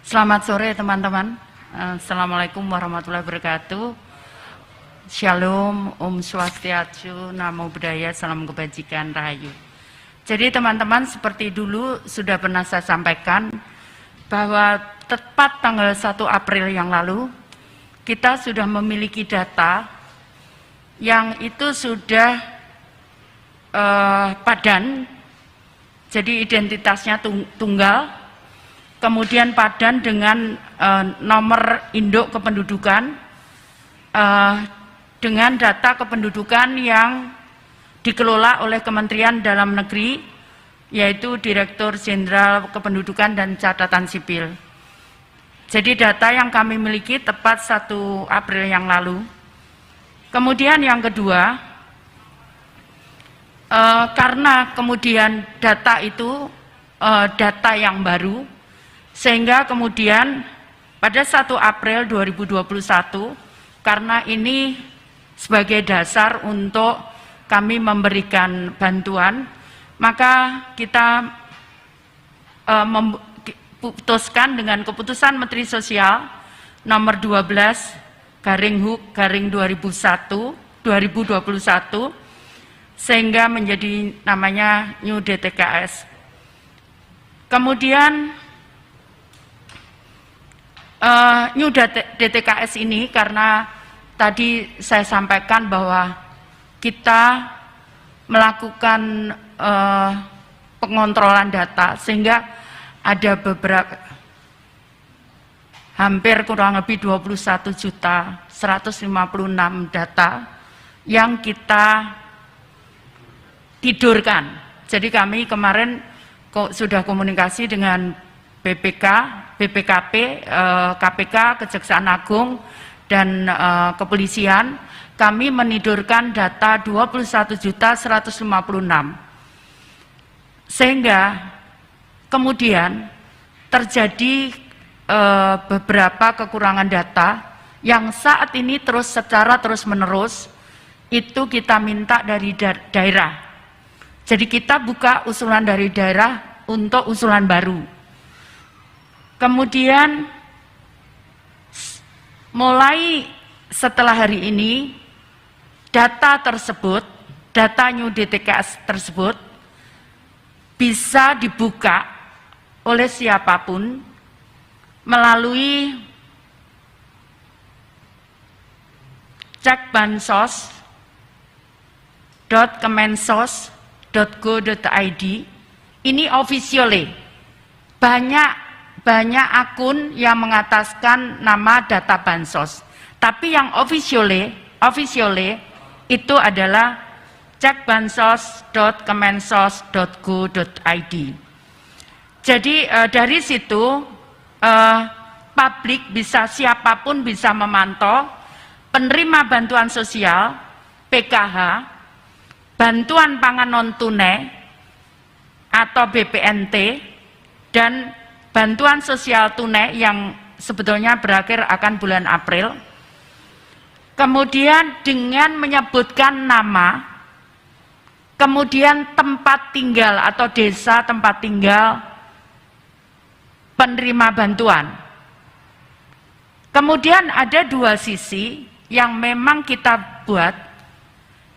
Selamat sore teman-teman. Assalamualaikum warahmatullahi wabarakatuh. Shalom, Om Swastiastu, Namo Buddhaya, Salam Kebajikan, Rahayu. Jadi teman-teman, seperti dulu sudah pernah saya sampaikan bahwa tepat tanggal 1 April yang lalu kita sudah memiliki data yang itu sudah padan. Jadi identitasnya tunggal, kemudian padan dengan nomor induk kependudukan, dengan data kependudukan yang dikelola oleh Kementerian Dalam Negeri, yaitu Direktur Jenderal Kependudukan dan Catatan Sipil. Jadi data yang kami miliki tepat 1 April yang lalu. Kemudian yang kedua, karena kemudian data itu data yang baru, sehingga kemudian pada 1 April 2021, karena ini sebagai dasar untuk kami memberikan bantuan, maka kita memutuskan dengan keputusan Menteri Sosial nomor 12/2021, sehingga menjadi namanya New DTKS. Kemudian New DTKS ini, karena tadi saya sampaikan bahwa kita melakukan pengontrolan data, sehingga ada beberapa hampir kurang lebih 21.156 data yang kita tidurkan. Jadi kami kemarin sudah komunikasi dengan BPK, BPKP, KPK, Kejaksaan Agung, dan Kepolisian. Kami menidurkan data 21.156. Sehingga kemudian terjadi beberapa kekurangan data yang saat ini secara terus-menerus itu kita minta dari daerah. Jadi kita buka usulan dari daerah untuk usulan baru. Kemudian mulai setelah hari ini, data tersebut, data New DTKS tersebut bisa dibuka oleh siapapun melalui cekbansos.kemensos.go.id. Ini officially banyak akun yang mengataskan nama data bansos, tapi yang officially itu adalah cekbansos.kemensos.go.id. Jadi dari situ publik bisa, siapapun bisa memantau penerima bantuan sosial, PKH, bantuan pangan non tunai atau BPNT, dan bantuan sosial tunai yang sebetulnya berakhir akan bulan April. Kemudian dengan menyebutkan nama, kemudian tempat tinggal atau desa tempat tinggal penerima bantuan. Kemudian ada dua sisi yang memang kita buat.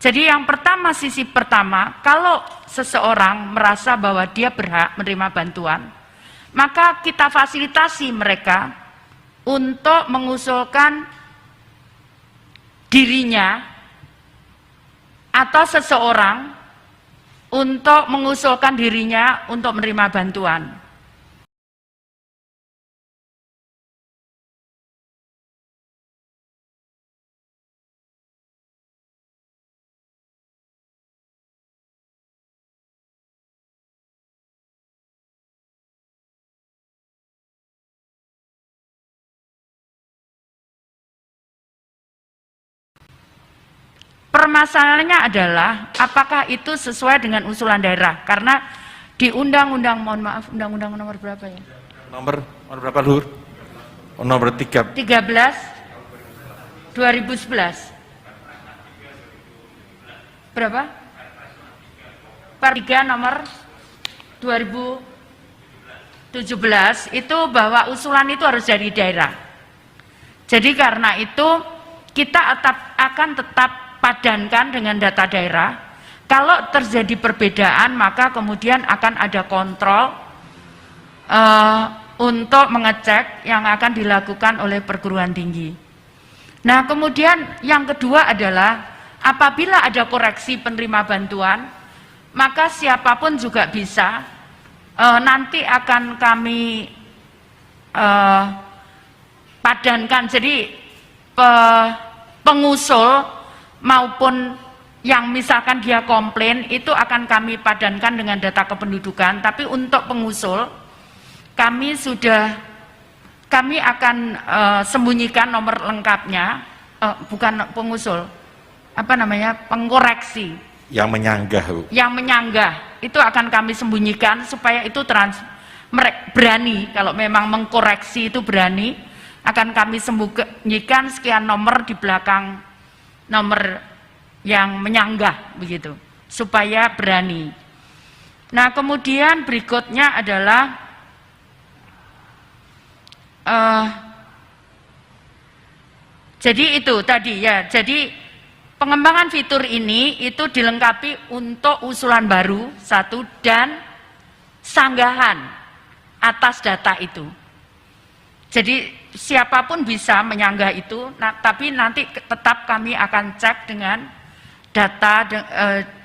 Jadi yang pertama, sisi pertama, kalau seseorang merasa bahwa dia berhak menerima bantuan, maka kita fasilitasi mereka untuk mengusulkan dirinya atau seseorang untuk mengusulkan dirinya untuk menerima bantuan. Permasalahannya adalah apakah itu sesuai dengan usulan daerah, karena di undang-undang, mohon maaf, undang-undang nomor berapa ya? Nomor berapa, Lur? Nomor 13 2011. Berapa? Per 3 nomor 2012. 17 itu bahwa usulan itu harus dari daerah. Jadi karena itu kita akan tetap padankan dengan data daerah. Kalau terjadi perbedaan maka kemudian akan ada kontrol untuk mengecek yang akan dilakukan oleh perguruan tinggi. Nah kemudian yang kedua adalah apabila ada koreksi penerima bantuan, maka siapapun juga bisa, nanti akan kami padankan. Jadi pengusul maupun yang misalkan dia komplain itu akan kami padankan dengan data kependudukan. Tapi untuk pengusul kami akan sembunyikan nomor lengkapnya, bukan pengusul, pengkoreksi. Yang menyanggah, Bu. Yang menyanggah itu akan kami sembunyikan supaya itu berani, kalau memang mengkoreksi itu berani, akan kami sembunyikan sekian nomor di belakang nomor yang menyanggah begitu, supaya berani. Nah kemudian berikutnya adalah jadi itu tadi ya, jadi pengembangan fitur ini itu dilengkapi untuk usulan baru satu dan sanggahan atas data itu. Jadi siapapun bisa menyanggah itu, tapi nanti tetap kami akan cek dengan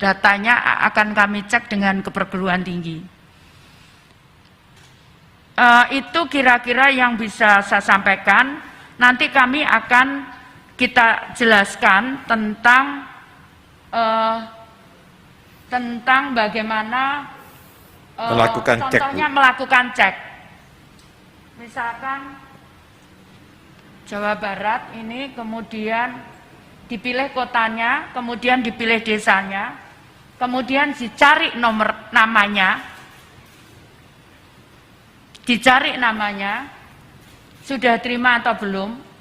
datanya akan kami cek dengan keperguruan tinggi. Itu kira-kira yang bisa saya sampaikan. Nanti kami akan kita jelaskan tentang bagaimana melakukan cek, contohnya melakukan cek. Misalkan Jawa Barat ini kemudian dipilih kotanya, kemudian dipilih desanya, kemudian dicari nomor namanya, sudah terima atau belum.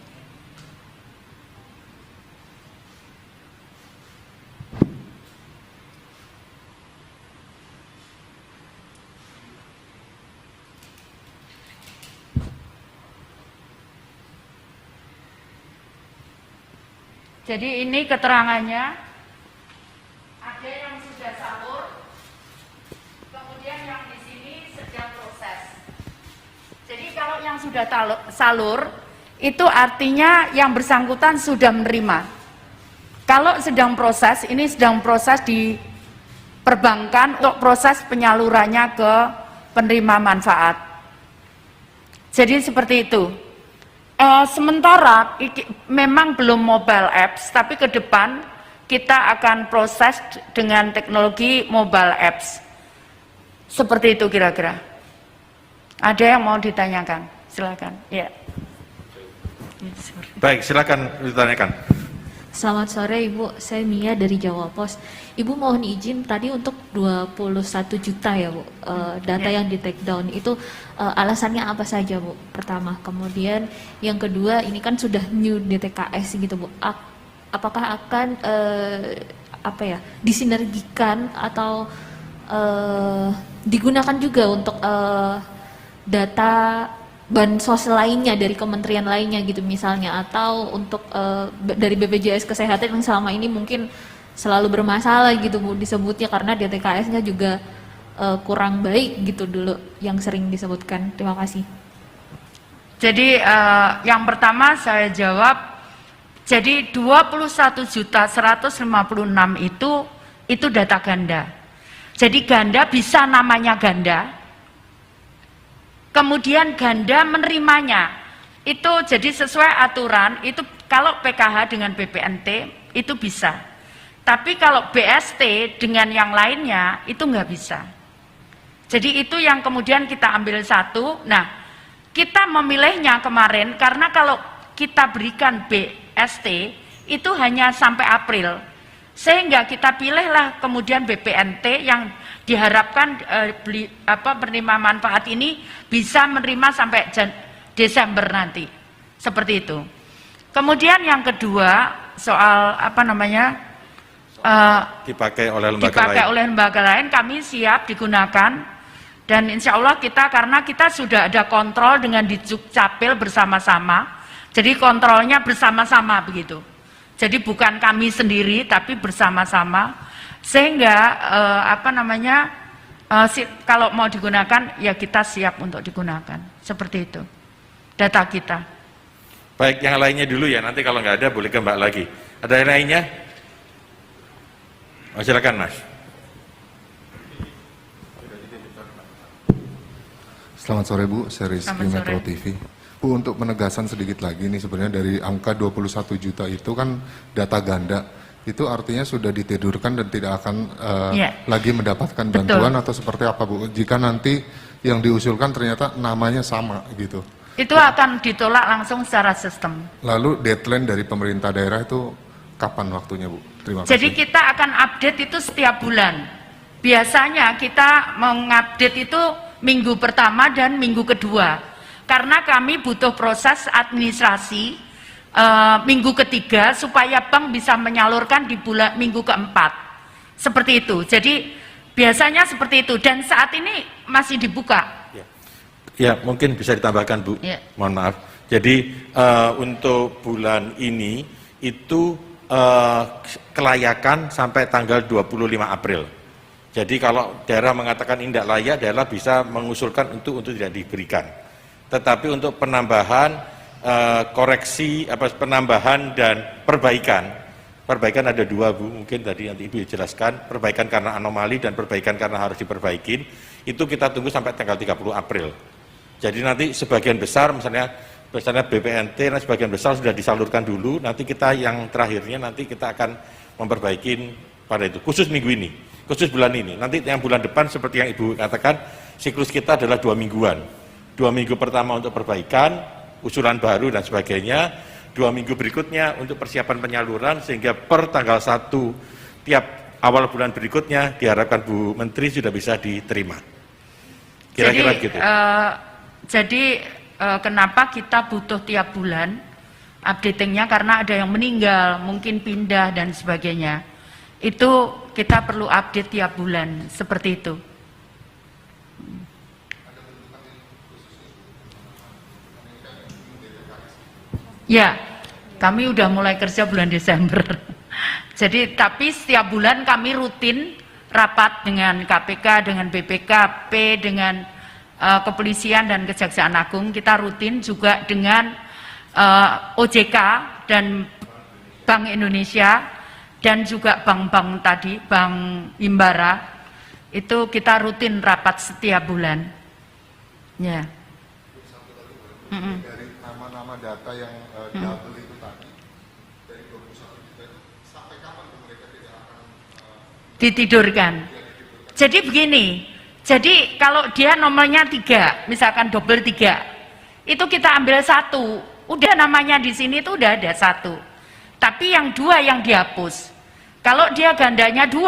Jadi ini keterangannya, ada yang sudah salur, kemudian yang di sini sedang proses. Jadi kalau yang sudah salur, itu artinya yang bersangkutan sudah menerima. Kalau sedang proses, ini sedang proses di perbankan untuk proses penyalurannya ke penerima manfaat. Jadi seperti itu. Sementara memang belum mobile apps, tapi ke depan kita akan proses dengan teknologi mobile apps. Seperti itu kira-kira. Ada yang mau ditanyakan? Silakan. Ya. Baik, silakan ditanyakan. Selamat sore Ibu, saya Mia dari Jawa Pos. Ibu mohon izin tadi untuk 21 juta ya Bu, data yang di take down itu alasannya apa saja Bu? Pertama, kemudian yang kedua ini kan sudah new DTKS gitu Bu, apakah akan disinergikan atau digunakan juga untuk data bansos lainnya dari kementerian lainnya gitu misalnya, atau untuk dari BPJS Kesehatan yang selama ini mungkin selalu bermasalah gitu Bu disebutnya karena DTKS-nya juga kurang baik gitu dulu yang sering disebutkan. Terima kasih. Jadi yang pertama saya jawab, jadi 21.156 itu data ganda. Jadi ganda bisa namanya ganda, kemudian ganda menerimanya itu jadi sesuai aturan itu. Kalau PKH dengan BPNT itu bisa, tapi kalau BST dengan yang lainnya itu nggak bisa. Jadi itu yang kemudian kita ambil satu. Nah kita memilihnya kemarin karena kalau kita berikan BST itu hanya sampai April, sehingga kita pilihlah kemudian BPNT yang diharapkan penerima manfaat ini bisa menerima sampai Desember nanti, seperti itu. Kemudian yang kedua soal dipakai oleh lembaga oleh lembaga lain, kami siap digunakan Dan insya Allah karena kita sudah ada kontrol dengan di Dukcapil bersama-sama, jadi kontrolnya bersama-sama begitu. Jadi bukan kami sendiri tapi bersama-sama, sehingga kalau mau digunakan ya kita siap untuk digunakan, seperti itu data kita. Baik, yang lainnya dulu ya, nanti kalau nggak ada boleh ke Mbak lagi. Ada yang lainnya? Oh, silakan Mas. Selamat sore Bu, saya Rizky Metro TV. Bu, untuk penegasan sedikit lagi nih, sebenarnya dari angka 21 juta itu kan data ganda, itu artinya sudah ditidurkan dan tidak akan lagi mendapatkan bantuan. Betul. Atau seperti apa Bu, jika nanti yang diusulkan ternyata namanya sama gitu? Itu akan ditolak langsung secara sistem. Lalu deadline dari pemerintah daerah itu kapan waktunya Bu? Terima kasih. Jadi kita akan update itu setiap bulan. Biasanya kita mengupdate itu minggu pertama dan minggu kedua. Karena kami butuh proses administrasi minggu ketiga supaya bank bisa menyalurkan di minggu keempat. Seperti itu. Jadi biasanya seperti itu, dan saat ini masih dibuka. Ya, mungkin bisa ditambahkan Bu, mohon maaf. Jadi untuk bulan ini itu kelayakan sampai tanggal 25 April. Jadi kalau daerah mengatakan ini tidak layak, daerah bisa mengusulkan untuk tidak diberikan. Tetapi untuk penambahan, koreksi, penambahan dan perbaikan ada dua Bu, mungkin tadi nanti Ibu jelaskan, perbaikan karena anomali dan perbaikan karena harus diperbaikin, itu kita tunggu sampai tanggal 30 April. Jadi nanti sebagian besar, misalnya BPNT, sebagian besar sudah disalurkan dulu, nanti kita yang terakhirnya nanti kita akan memperbaikin pada itu, khusus minggu ini, khusus bulan ini. Nanti yang bulan depan seperti yang Ibu katakan, siklus kita adalah 2 mingguan. 2 minggu pertama untuk perbaikan, usulan baru dan sebagainya, 2 minggu berikutnya untuk persiapan penyaluran, sehingga per tanggal 1 tiap awal bulan berikutnya diharapkan Bu Menteri sudah bisa diterima. Kira-kira gitu. Jadi kenapa kita butuh tiap bulan updatingnya, karena ada yang meninggal, mungkin pindah dan sebagainya. Itu kita perlu update tiap bulan, seperti itu. Ya, kami udah mulai kerja bulan Desember. Jadi tapi setiap bulan kami rutin rapat dengan KPK, dengan BPKP, dengan Kepolisian dan Kejaksaan Agung. Kita rutin juga dengan OJK dan Bank Indonesia dan juga bank-bank tadi, Bank Himbara. Itu kita rutin rapat setiap bulan. Ya. Dari nama-nama data yang double itu tadi, dari 21 juta itu sampai kapan mereka tidak akan ditidurkan? Jadi begini. Jadi kalau dia nomornya 3, misalkan double 3, itu kita ambil 1, udah namanya di sini itu udah ada 1. Tapi yang 2 yang dihapus. Kalau dia gandanya 2,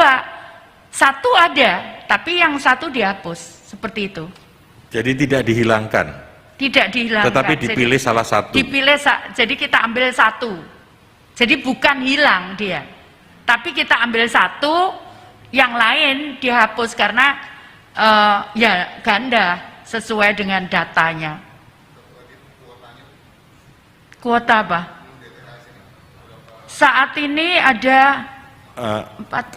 1 ada, tapi yang 1 dihapus, seperti itu. Jadi tidak dihilangkan. Tidak dihilangkan. Tetapi dipilih salah satu. Jadi kita ambil 1. Jadi bukan hilang dia. Tapi kita ambil 1, yang lain dihapus karena ya ganda sesuai dengan datanya. Kuota apa? Saat ini ada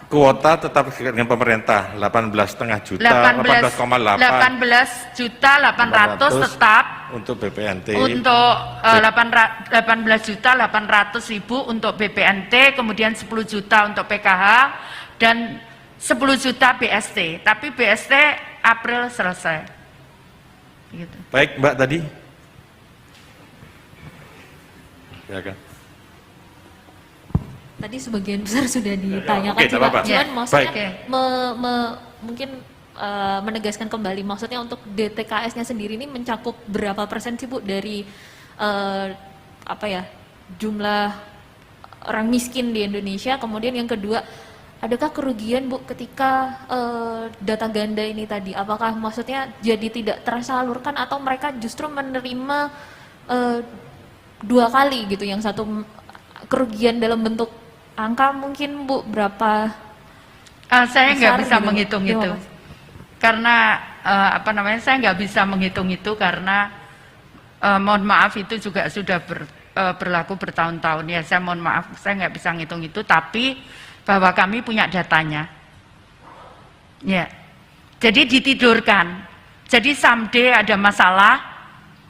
kuota tetap dengan pemerintah 18,5 juta, 18 juta 800 tetap untuk BPNT, untuk 18 juta 800.000 untuk BPNT, kemudian 10 juta untuk PKH dan 10 juta BST, tapi BST April selesai. Gitu. Baik Mbak tadi. Ya kan. Tadi sebagian besar sudah ditanyakan Oke, sih Pak. Ya. Cuman maksudnya Baik. mungkin menegaskan kembali, maksudnya untuk DTKS-nya sendiri ini mencakup berapa persen sih Bu dari jumlah orang miskin di Indonesia? Kemudian yang kedua, adakah kerugian Bu ketika data ganda ini tadi? Apakah maksudnya jadi tidak tersalurkan atau mereka justru menerima 2 kali gitu? Yang satu kerugian dalam bentuk angka mungkin Bu berapa? Saya nggak bisa gitu, menghitung itu, Mas? karena saya nggak bisa menghitung itu karena mohon maaf itu juga sudah berlaku bertahun-tahun ya. Saya mohon maaf, saya nggak bisa ngitung itu, tapi bahwa kami punya datanya. Ya, jadi ditidurkan. Jadi someday ada masalah,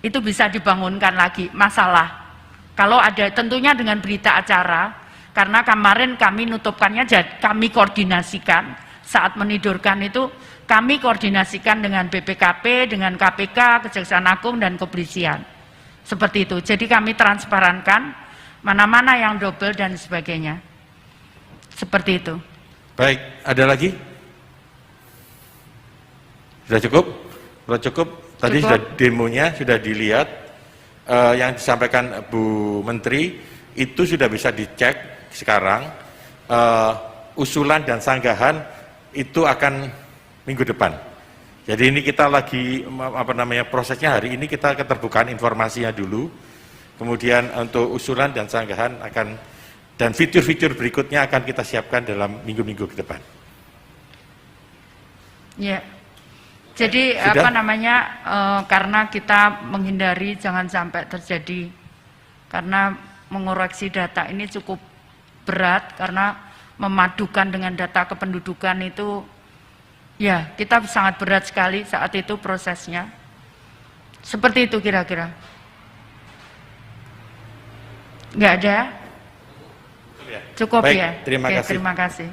itu bisa dibangunkan lagi masalah. Kalau ada, tentunya dengan berita acara, karena kemarin kami nutupkannya, kami koordinasikan saat menidurkan itu. Kami koordinasikan dengan BPKP, dengan KPK, Kejaksaan Agung, dan Kepolisian. Seperti itu. Jadi kami transparankan mana-mana yang double dan sebagainya. Seperti itu. Baik, ada lagi? Sudah cukup? Sudah cukup? Tadi Cukup. sudah demonya, sudah dilihat. Yang disampaikan Bu Menteri, itu sudah bisa dicek sekarang. Usulan dan sanggahan itu akan minggu depan. Jadi ini kita lagi prosesnya hari ini kita keterbukaan informasinya dulu. Kemudian untuk usulan dan sanggahan dan fitur-fitur berikutnya akan kita siapkan dalam minggu-minggu ke depan. Ya. Jadi Sudah? karena kita menghindari jangan sampai terjadi, karena mengoreksi data ini cukup berat karena memadukan dengan data kependudukan itu. Ya, kita sangat berat sekali saat itu prosesnya. Seperti itu kira-kira. Nggak ada? Cukup Baik, ya? terima Oke, kasih. Terima kasih.